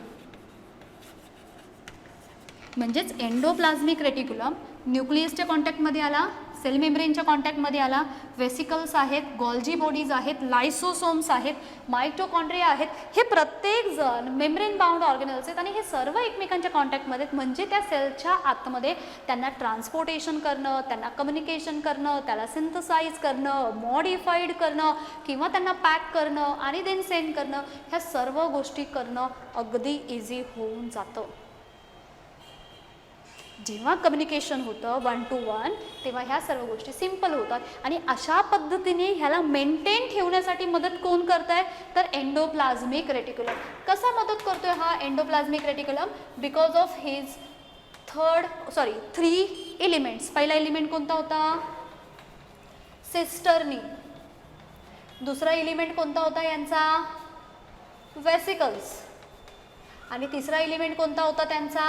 A: म्हणजेच एंडोप्लाझ्मिक रेटिक्युलम न्यूक्लियसच्या कॉन्टॅक्टमध्ये आला, सेल मेम्ब्रेनच्या कॉन्टॅक्टमध्ये आला, वेसिकल्स आहेत, गॉल्जी बॉडीज आहेत, लायसोसोम्स आहेत, मायटोकॉन्ड्रिया आहेत. हे प्रत्येक जण मेम्ब्रेन बाउंड ऑर्गॅनल्स आहेत आणि हे सर्व एकमेकांच्या कॉन्टॅक्टमध्ये आहेत. म्हणजे त्या सेलच्या आतमध्ये त्यांना ट्रान्सपोर्टेशन करणं, त्यांना कम्युनिकेशन करणं, त्याला सिंथसाइज करणं, मॉडिफाईड करणं किंवा त्यांना पॅक करणं आणि देन सेंड करणं, ह्या सर्व गोष्टी करणं अगदी इझी होऊन जातं. जेव्हा कम्युनिकेशन होतं 1 to 1 तेव्हा ह्या सर्व गोष्टी सिम्पल होतात. आणि अशा पद्धतीने ह्याला मेंटेन ठेवण्यासाठी मदत कोण करत आहे? तर एंडोप्लाझ्मिक रेटिक्युलम. कसा मदत करतोय हा endoplasmic reticulum? Because of his 3 elements. पहिला एलिमेंट कोणता होता? सिस्टर्नी. दुसरा एलिमेंट कोणता होता यांचा? वेसिकल्स. आणि तिसरा एलिमेंट कोणता होता त्यांचा?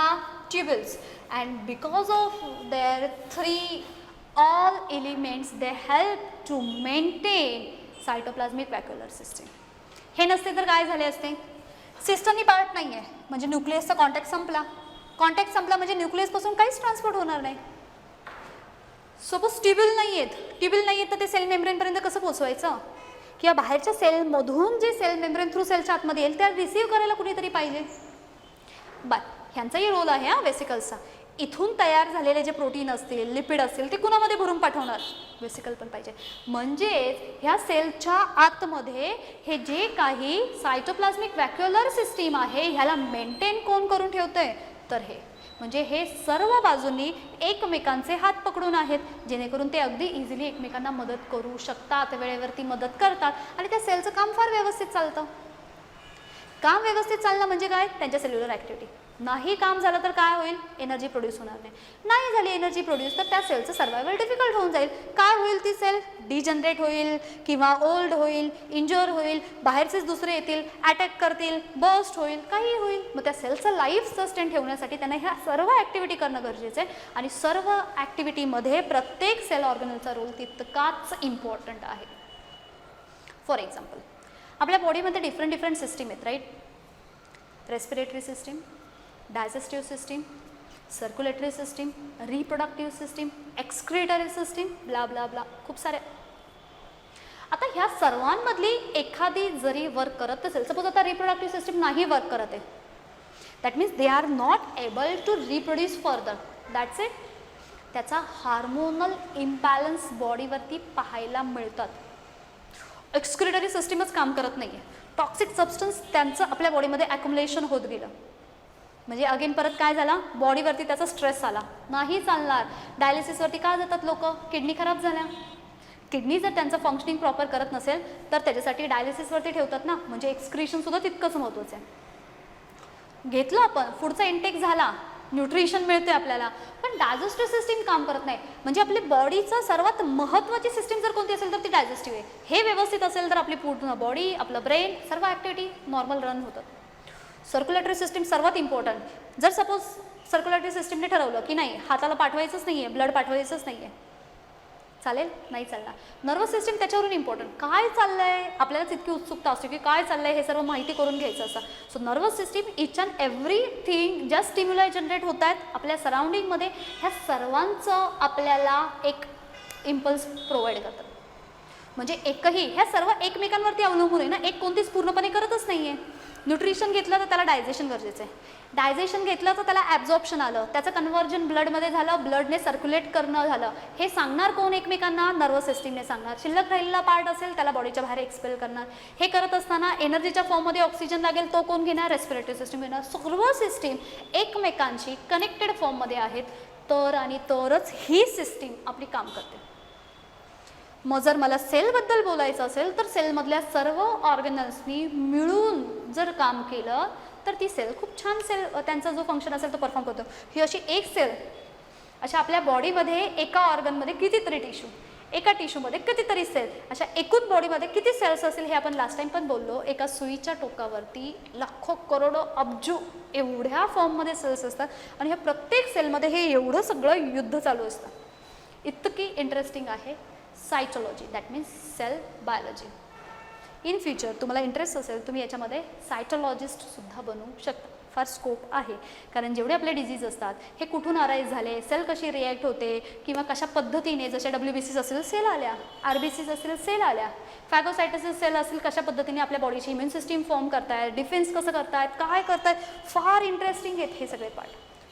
A: ट्यूब्युल्स. And because of their all elements they help to maintain cytoplasmic vacuolar system. हे नसते तर काय झाले असते? सिस्टर्नी पार्ट नाही आहे म्हणजे न्यूक्लियसचा कॉन्टॅक्ट संपला म्हणजे न्यूक्लियसपासून काहीच ट्रान्सपोर्ट होणार नाही. सपोज ट्यूब्युल नाही आहेत तर ते सेल मेम्ब्रेनपर्यंत कसं पोचवायचं? किंवा बाहेरच्या सेलमधून जे सेल मेम्ब्रेन थ्रू सेलच्या आतमध्ये येईल त्या रिसीव्ह करायला कुणीतरी पाहिजे. ह्यांचाही रोल आहे हा वेसिकल्सचा. इथून तयार झालेले जे प्रोटीन असतील, लिपिड असतील ते कुणामध्ये भरून पाठवणार? वेसिकल पण पाहिजे. म्हणजेच ह्या सेलच्या आतमध्ये हे जे काही सायटोप्लाझ्मिक व्हॅक्युलर सिस्टीम आहे ह्याला मेंटेन कोण करून ठेवतंय? तर हे म्हणजे हे सर्व बाजूंनी एकमेकांचे हात पकडून आहेत, जेणेकरून ते अगदी इझिली एकमेकांना मदत करू शकतात, वेळेवरती मदत करतात आणि त्या सेलचं काम फार व्यवस्थित चालतं. काम व्यवस्थित चालणं म्हणजे काय? त्यांच्या सेल्युलर ॲक्टिव्हिटी. नाही काम झालं तर काय होईल? एनर्जी प्रोड्यूस होणार नाही झाली एनर्जी प्रोड्यूस तर त्या सेलचं सर्वायवल डिफिकल्ट होऊन जाईल. काय होईल? ती सेल डिजनरेट होईल किंवा ओल्ड होईल, इंजर होईल, बाहेरचेच दुसरे येतील, अटॅक करतील, बर्स्ट होईल, काही होईल. मग त्या सेलचं लाईफ सस्टेन ठेवण्यासाठी त्यांना ह्या सर्व ॲक्टिव्हिटी करणं गरजेचं आहे आणि सर्व ॲक्टिव्हिटीमध्ये प्रत्येक सेल ऑर्गनलचा रोल तितकाच इम्पॉर्टंट आहे. फॉर एक्झाम्पल आपल्या बॉडीमध्ये डिफरंट सिस्टीम आहेत, राईट? Respiratory system, digestive system, circulatory system, reproductive system, excretory system, blah blah blah, खूप सारे. आता ह्या सर्वांमधली एखादी जरी वर्क करत असेल, सपोज आता रिप्रोडक्टिव्ह सिस्टीम नाही वर्क करत आहे, that means they are not able to reproduce further, that's it. त्याचा हार्मोनल इम्बॅलन्स बॉडीवरती पाहायला मिळतात. एक्सक्रिटरी सिस्टीमच काम करत नाही आहे, टॉक्सिक सबस्टन्स त्यांचं आपल्या बॉडीमध्ये ॲक्युमुलेशन होत गेलं, म्हणजे अगेन परत काय झाला? बॉडीवरती त्याचा स्ट्रेस आला, नाही चालणार. डायलिसिसवरती का जातात लोक? किडनी खराब झाल्या. किडनी जर त्यांचं फंक्शनिंग प्रॉपर करत नसेल तर त्याच्यासाठी डायलिसिसवरती ठेवतात ना, म्हणजे एक्सक्रिशनसुद्धा तितकंच महत्त्वाचं आहे. घेतलं आपण, पुढचा इंटेक झाला, न्यूट्रिशन मिळते आपल्याला, पण डायजेस्टिव्ह सिस्टीम काम करत नाही. म्हणजे आपली बॉडीचं सर्वात महत्त्वाची सिस्टीम जर कोणती असेल तर ती डायजेस्टिव्ह आहे. हे व्यवस्थित असेल तर आपली पूर्ण बॉडी, आपलं ब्रेन, सर्व ॲक्टिव्हिटी नॉर्मल रन होतात. सर्क्युलेटरी सिस्टीम सर्वात इम्पॉर्टंट. जर सपोज सर्क्युलेटरी सिस्टीमने ठरवलं की नाही हाताला पाठवायचंच नाही आहे, ब्लड पाठवायचंच नाही आहे, चालेल? नाही चालणार. नर्वस सिस्टीम त्याच्यावरून इम्पॉर्टंट. काय चाललं आहे आपल्यालाच इतकी उत्सुकता असते की काय चाललं आहे हे सर्व माहिती करून घ्यायचं असं. So nervous system each and everything ज्या स्टिम्युलाई जनरेट होत आहेत आपल्या सराउंडिंगमध्ये, ह्या सर्वांचं आपल्याला एक इम्पल्स प्रोव्हाइड करतात. म्हणजे एकही ह्या सर्व एकमेकांवरती अवलंबून आहे ना, एक कोणतीच पूर्णपणे करतच नाही आहे. न्यूट्रिशन घेतलं तर त्याला डायजेशन गरजेचं आहे, डायजेशन घेतलं तर त्याला ॲब्झॉर्प्शन आलं, त्याचं कन्व्हर्जन ब्लडमध्ये झालं, ब्लडने सर्क्युलेट करणं झालं. हे सांगणार कोण एकमेकांना? नर्वस सिस्टीमने सांगणार. शिल्लक राहिलेला पार्ट असेल त्याला बॉडीच्या बाहेर एक्सपेल करणार. हे करत असताना एनर्जीच्या फॉर्ममध्ये ऑक्सिजन लागेल, तो कोण घेणार? रेस्पिरेटरी सिस्टीम घेणार. सर्व सिस्टीम एकमेकांशी कनेक्टेड फॉर्ममध्ये आहेत. तर आणि तरच ही सिस्टीम आपली काम करते. मग जर मला सेलबद्दल बोलायचं असेल तर सेलमधल्या सर्व ऑर्गनल्सनी मिळून जर काम केलं तर ती सेल खूप छान सेल त्यांचा जो फंक्शन असेल तो परफॉर्म करतो. ही अशी एक सेल, अशा आपल्या बॉडीमध्ये एका ऑर्गनमध्ये कितीतरी टिश्यू, एका टिश्यूमध्ये कितीतरी सेल, अशा एकूण बॉडीमध्ये किती सेल्स असेल हे आपण लास्ट टाइम पण बोललो. एका सुईच्या टोकावरती लाखो करोडो अब्जो एवढ्या फॉर्ममध्ये सेल्स असतात आणि ह्या प्रत्येक सेलमध्ये हे एवढं सगळं युद्ध चालू असतं. इतकी इंटरेस्टिंग आहे cytology, that means cell biology. In future तुम्हाला इंटरेस्ट असेल तुम्ही याच्यामध्ये सायटोलॉजिस्टसुद्धा बनू शकता. फार स्कोप आहे, कारण जेवढे आपले डिझीज असतात हे कुठून अराईज झाले, सेल कशी रिॲक्ट होते किंवा कशा पद्धतीने, जसे WBCs असेल सेल आल्या, RBCs असेल सेल आल्या, फॅगोसायटोसिस सेल असेल कशा पद्धतीने आपल्या बॉडीची इम्युन सिस्टीम फॉर्म करतायत, डिफेन्स कसं करतायत, काय करतायत, फार इंटरेस्टिंग आहेत हे सगळे पार्ट.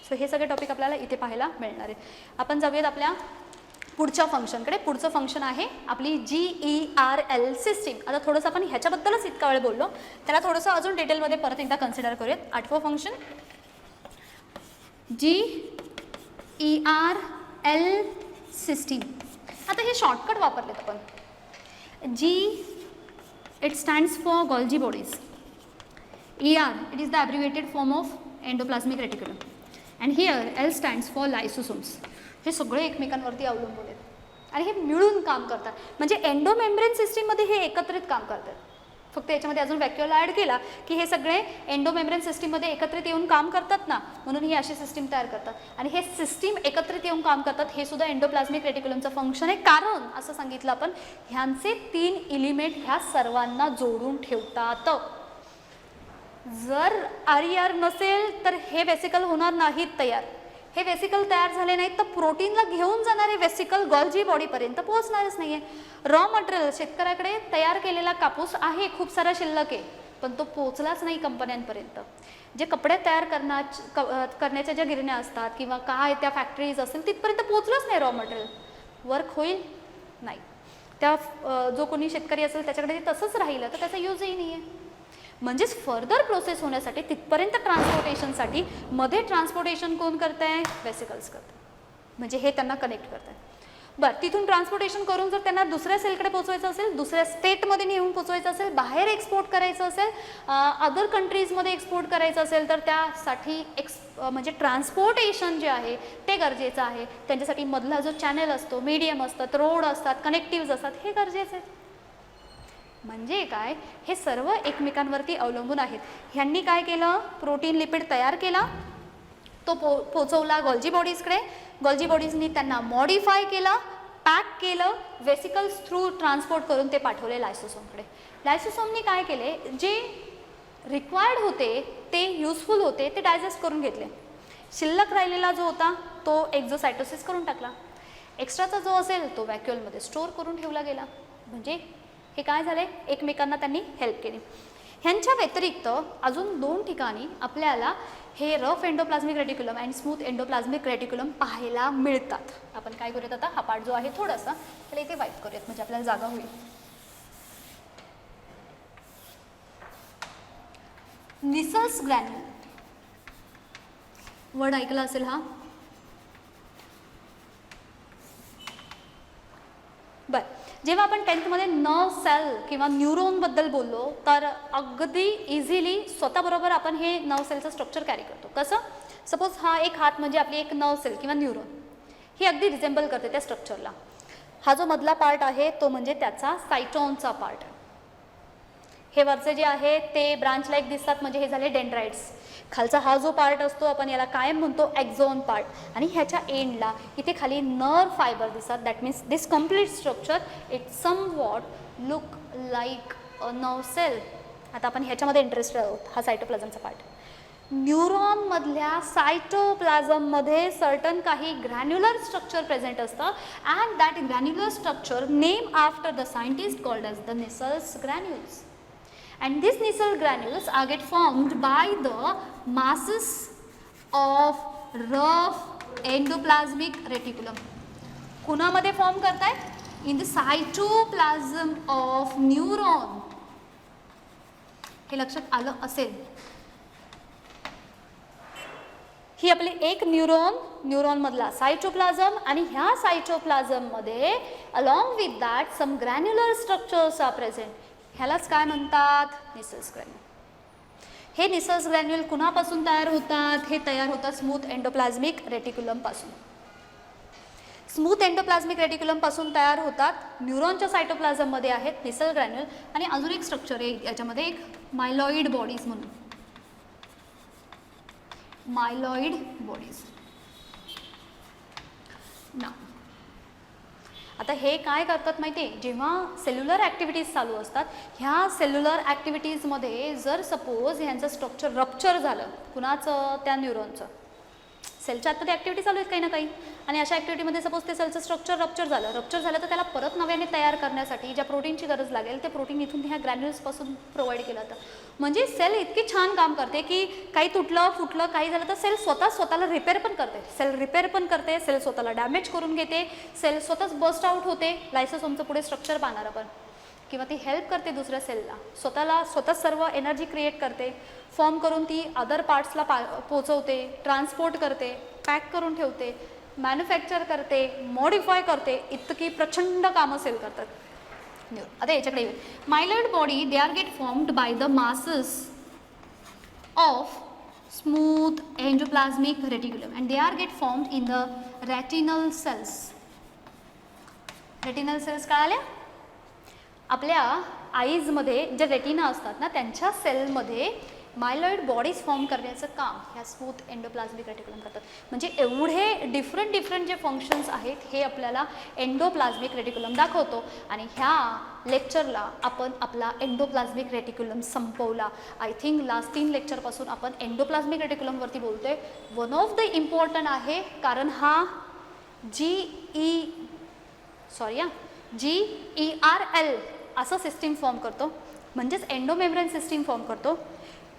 A: सो हे सगळे टॉपिक आपल्याला इथे पाहायला मिळणार आहे. आपण जाऊयात आपल्या पुढच्या फंक्शनकडे. पुढचं फंक्शन आहे आपली GERL सिस्टीम. आता थोडंसं आपण ह्याच्याबद्दलच इतका वेळ बोललो, त्याला थोडंसं अजून डिटेलमध्ये परत एकदा कन्सिडर करूयात. 8वं फंक्शन GERL सिस्टीम. आता हे शॉर्टकट वापरलेत आपण. G it stands for Golgi bodies, ER it is the abbreviated form of endoplasmic reticulum, and here L stands for lysosomes. हे सगळे एकमेकांवरती अवलंबून आहेत आणि हे मिळून काम करतात. म्हणजे एंडोमेम्ब्रेन सिस्टीममध्ये हे एकत्रित काम करतात. फक्त याच्यामध्ये अजून व्हॅक्युअल ॲड केला की हे सगळे एंडोमेम्ब्रेन सिस्टीममध्ये एकत्रित येऊन काम करतात ना, म्हणून ही अशी सिस्टीम तयार करतात. आणि हे सिस्टीम एकत्रित येऊन काम करतात हे सुद्धा एंडोप्लाझ्मिक रेटिक्युलमचं फंक्शन आहे. कारण असं सांगितलं आपण, ह्यांचे 3 एलिमेंट ह्या सर्वांना जोडून ठेवतात. जर RER नसेल तर हे वेसिकल होणार नाहीत तयार. हे वेसिकल तयार झाले नाहीत तर प्रोटीनला घेऊन जाणारे वेसिकल गॉल्जी बॉडीपर्यंत पोहोचणारच नाही आहे. रॉ मटेरियल शेतकऱ्याकडे तयार केलेला कापूस आहे, खूप सारा शिल्लक आहे, पण तो पोहोचलाच नाही कंपन्यांपर्यंत. जे कपडे तयार करण्याच्या ज्या गिरण्या असतात किंवा काय त्या फॅक्टरीज असतील तिथपर्यंत पोहोचलंच नाही. रॉ मटेरियल वर्क होईल नाही. त्या जो कोणी शेतकरी असेल त्याच्याकडे ते तसंच राहिलं तर त्याचा यूजही नाही आहे. म्हणजेच फर्दर प्रोसेस होण्यासाठी तिथपर्यंत ट्रान्सपोर्टेशनसाठी मध्ये ट्रान्सपोर्टेशन कोण करत आहे? वेसिकल्स करतात. म्हणजे हे त्यांना कनेक्ट करतात. बरं, तिथून ट्रान्सपोर्टेशन करून जर त्यांना दुसऱ्या सेलकडे पोहोचवायचं असेल, दुसऱ्या स्टेटमध्ये नेऊन पोहोचवायचं असेल, बाहेर एक्सपोर्ट करायचं असेल, अदर कंट्रीजमध्ये एक्सपोर्ट करायचं असेल तर त्यासाठी म्हणजे ट्रान्सपोर्टेशन जे आहे ते गरजेचं आहे. त्यांच्यासाठी मधला जो चॅनल असतो, मीडियम असतात, रोड असतात, कनेक्टिव्ज असतात, हे गरजेचे आहेत. म्हणजे काय, हे सर्व एकमेकांवरती अवलंबून आहेत. ह्यांनी काय केलं, प्रोटीन लिपिड तयार केला, तो पोचवला गॉल्जी बॉडीजकडे. गॉल्जी बॉडीजनी त्यांना मॉडिफाय केलं, पॅक केलं, वेसिकल्स थ्रू ट्रान्सपोर्ट करून ते पाठवले लायसोसोमकडे. लायसोसोमनी काय केले, जे रिक्वायर्ड होते ते युजफुल होते ते डायजेस्ट करून घेतले. शिल्लक राहिलेला जो होता तो एक्झोसायटोसिस करून टाकला. एक्स्ट्राचा जो असेल तो व्हॅक्युअलमध्ये स्टोअर करून ठेवला गेला. म्हणजे हे काय झाले, एकमेकांना त्यांनी हेल्प केली. ह्यांच्या व्यतिरिक्त अजून 2 ठिकाणी आपल्याला हे rough endoplasmic reticulum and smooth endoplasmic reticulum पाहायला मिळतात. आपण काय करूयात आता, हा पार्ट जो आहे थोडासा त्याला इथे वाईट करूयात म्हणजे आपल्याला जागा होईल. निसल्स ग्रॅन्युल वर्ड ऐकला असेल हा. बरं, जेव्हा आपण 10th मध्ये नर्व सेल किंवा न्यूरॉनबद्दल बोललो तर अगदी इझिली स्वतःबरोबर आपण हे नर्व सेलचं स्ट्रक्चर कॅरी करतो. कसं, सपोज हा एक हात म्हणजे आपली एक नर्व सेल किंवा न्यूरॉन, ही अगदी रिझेंबल करते त्या स्ट्रक्चरला. हा जो मधला पार्ट आहे तो म्हणजे त्याचा सायटोनचा पार्ट. हे वरचे जे आहे ते ब्रांच लाईक दिसतात म्हणजे हे झाले डेंड्राइट्स. खालचा हा जो पार्ट असतो आपण याला कायम म्हणतो एक्झोन पार्ट. आणि ह्याच्या एंडला इथे खाली नर्व फायबर दिसतात. That means this complete structure it somewhat look like a nerve cell. आता आपण ह्याच्यामध्ये इंटरेस्टेड आहोत, हा सायटोप्लाझमचा पार्ट. न्यूरॉनमधल्या सायटोप्लाझममध्ये सर्टन काही ग्रॅन्युलर स्ट्रक्चर प्रेझेंट असतं and that granular structure name after the scientist called as the Nissl's granules. And these Nissl granules are get formed by the masses of rough endoplasmic reticulum. कुणामध्ये form करतायत? In the cytoplasm of neuron. हे लक्षात आलं असेल. ही आपली एक न्यूरॉनमधला cytoplasm आणि ह्या सायटोप्लाझममध्ये along with that some granular structures are present. ह्यालाच काय म्हणतात? Nissl's granule. हे निसल्स ग्रॅन्युल कुणापासून तयार होतात? हे तयार होतात स्मूथ एंडोप्लाझ्मिक रेटिक्युलमपासून. स्मूथ एंडोप्लाझ्मिक रेटिक्युलमपासून तयार होतात. न्यूरॉनच्या सायटोप्लाझममध्ये आहेत निसल ग्रॅन्युल आणि अजून एक स्ट्रक्चर आहे याच्यामध्ये, एक मायलॉइड बॉडीज म्हणून. मायलॉइड बॉडीज. ना आता हे काय करतात माहिती आहे? जेव्हा सेल्युलर ॲक्टिव्हिटीज चालू असतात, ह्या सेल्युलर ॲक्टिव्हिटीजमध्ये जर सपोज ह्यांचं स्ट्रक्चर रप्चर झालं, कुणाचं? त्या न्यूरॉनचं. सेलच्या आतमध्ये ॲक्टिव्हिटी चालू आहेत काही ना काही, आणि अशा ॲक्टिव्हिटीमध्ये सपोज ते सेलचं स्ट्रक्चर रप्चर झालं तर त्याला परत नव्याने तयार करण्यासाठी ज्या प्रोटीनची गरज लागेल ते प्रोटीन इथून ह्या ग्रॅन्युल्सपासून प्रोव्हाइड केलं जातं. म्हणजे सेल इतकी छान काम करते की काही तुटलं फुटलं काही झालं तर सेल स्वतःला रिपेअर पण करते. सेल स्वतःला डॅमेज करून घेते, सेल स्वतःच बस्ट आउट होते. लायसोसोमचं पुढे स्ट्रक्चर पाहणार आपण, किंवा ती हेल्प करते दुसऱ्या सेलला, स्वतःच सर्व एनर्जी क्रिएट करते, फॉर्म करून ती अदर पार्ट्सला पोचवते, ट्रान्सपोर्ट करते, पॅक करून ठेवते, मॅन्युफॅक्चर करते, मॉडिफाय करते. इतकी प्रचंड कामं सेल करतात. आता याच्याकडे येऊ. Myeloid body they are get formed by the masses of smooth endoplasmic reticulum and they are get formed in the retinal cells. Retinal cells कळाल्या? आपल्या आईजमध्ये जे रेटिना असतात ना, त्यांच्या सेलमध्ये मायलॉइड बॉडीज फॉर्म करण्याचं काम ह्या स्मूथ एंडोप्लाझ्मिक रेटिक्युलम करतात. म्हणजे एवढे डिफरंट जे फंक्शन्स आहेत हे आपल्याला एंडोप्लाझ्मिक रेटिक्युलम दाखवतो. आणि ह्या लेक्चरला आपण आपला एंडोप्लाझ्मिक रेटिक्युलम संपवला. आय थिंक लास्ट 3 लेक्चरपासून आपण एंडोप्लाझ्मिक रेटिक्युलमवरती बोलतोय. वन ऑफ द इम्पॉर्टंट आहे, कारण हा GERL असं सिस्टीम फॉर्म करतो, म्हणजेच एंडोमेम्ब्रेन सिस्टीम फॉर्म करतो.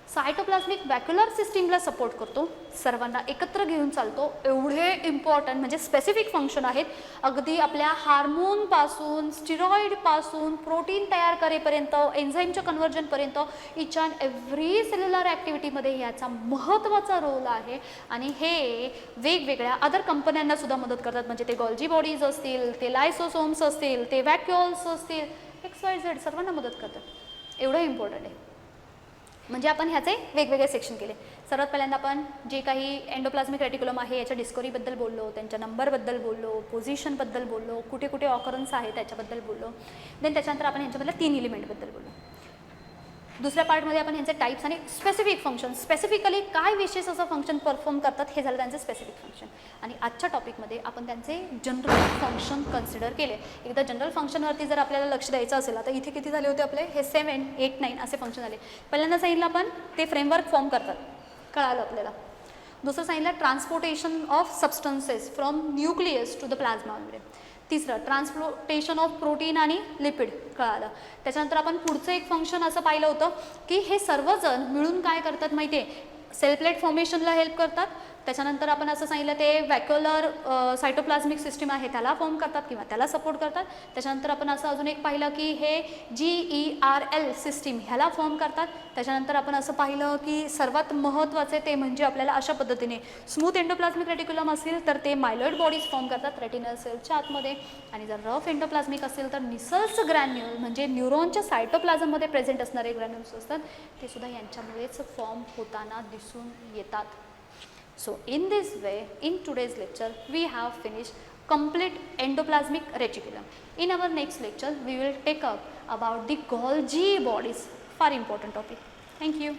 A: सायटोप्लाझ्मिक वॅक्युलर सिस्टीमला सपोर्ट करतो, सर्वांना एकत्र घेऊन चालतो. एवढे इम्पॉर्टंट म्हणजे स्पेसिफिक फंक्शन आहेत. अगदी आपल्या हार्मोनपासून, स्टिरॉइडपासून, प्रोटीन तयार करेपर्यंत, एन्झाईमच्या कन्व्हर्जनपर्यंत इच अँड एव्हरी सेल्युलर ॲक्टिव्हिटीमध्ये याचा महत्त्वाचा रोल आहे. आणि हे वेगवेगळ्या अदर कंपन्यांना सुद्धा मदत करतात. म्हणजे ते गॉल्जी बॉडीज असतील, ते लायसोसोम्स असतील, ते वॅक्युल्स असतील, XYZ सर्वांना मदत करतात. एवढं इम्पॉर्टंट आहे. म्हणजे आपण ह्याचे वेगवेगळे सेक्शन केले. सर्वात पहिल्यांदा आपण जे काही एंडोप्लाझ्मिक रेटिक्युलम आहे याच्या डिस्कवरीबद्दल बोललो, त्यांच्या नंबरबद्दल बोललो, पोझिशनबद्दल बोललो, कुठे कुठे ऑकरन्स आहे त्याच्याबद्दल बोललो. देन त्याच्यानंतर आपण ह्यांच्यामधल्या 3 एलिमेंटबद्दल बोललो. दुसऱ्या पार्टमध्ये आपण ह्यांचे टाईप्स आणि स्पेसिफिक फंक्शन, स्पेसिफिकली काय विशेष असं फंक्शन परफॉर्म करतात हे झालं त्यांचे स्पेसिफिक फंक्शन. आणि आजच्या टॉपिकमध्ये आपण त्यांचे जनरल फंक्शन कन्सिडर केले. एकदा जनरल फंक्शनवरती जर आपल्याला लक्ष द्यायचं असेल, आता इथे किती झाले होते आपले? हे 7, 8, 9 असे फंक्शन झाले. पहिल्यांदा सांगितलं आपण ते फ्रेमवर्क फॉर्म करतात, कळालं आपल्याला. दुसरं सांगितलं transportation of substances from nucleus to the plasma membrane. तिसरं ट्रान्सपोर्टेशन ऑफ प्रोटीन आणि लिपिड, कळालं. त्याच्यानंतर आपण पुढचं एक फंक्शन असं पाहिलं होतं की हे सर्वजण मिळून काय करतात माहिती आहे? सेल प्लेट फॉर्मेशनला हेल्प करतात. त्याच्यानंतर आपण असं सांगितलं ते वॅक्युलर सायटोप्लाझ्मिक सिस्टीम आहे त्याला फॉर्म करतात किंवा त्याला सपोर्ट करतात. त्याच्यानंतर आपण असं अजून एक पाहिलं की हे GERL सिस्टीम ह्याला फॉर्म करतात. त्याच्यानंतर आपण असं पाहिलं की सर्वात महत्त्वाचे ते म्हणजे आपल्याला अशा पद्धतीने स्मूथ एंडोप्लाझ्मिक रेटिक्युलम असेल तर ते मायलॉइड बॉडीज फॉर्म करतात रेटिनल सेलच्या आतमध्ये, आणि जर रफ एंडोप्लाझ्मिक असेल तर निसल्स ग्रॅन्युल म्हणजे न्यूरॉनच्या सायटोप्लाझममध्ये प्रेझेंट असणारे ग्रॅन्युल्स असतात ते सुद्धा यांच्यामुळेच फॉर्म होताना दिसून येतात. So in this way, in today's lecture, we have finished complete endoplasmic reticulum. In our next lecture, we will take up about the Golgi bodies, far important topic. Thank you.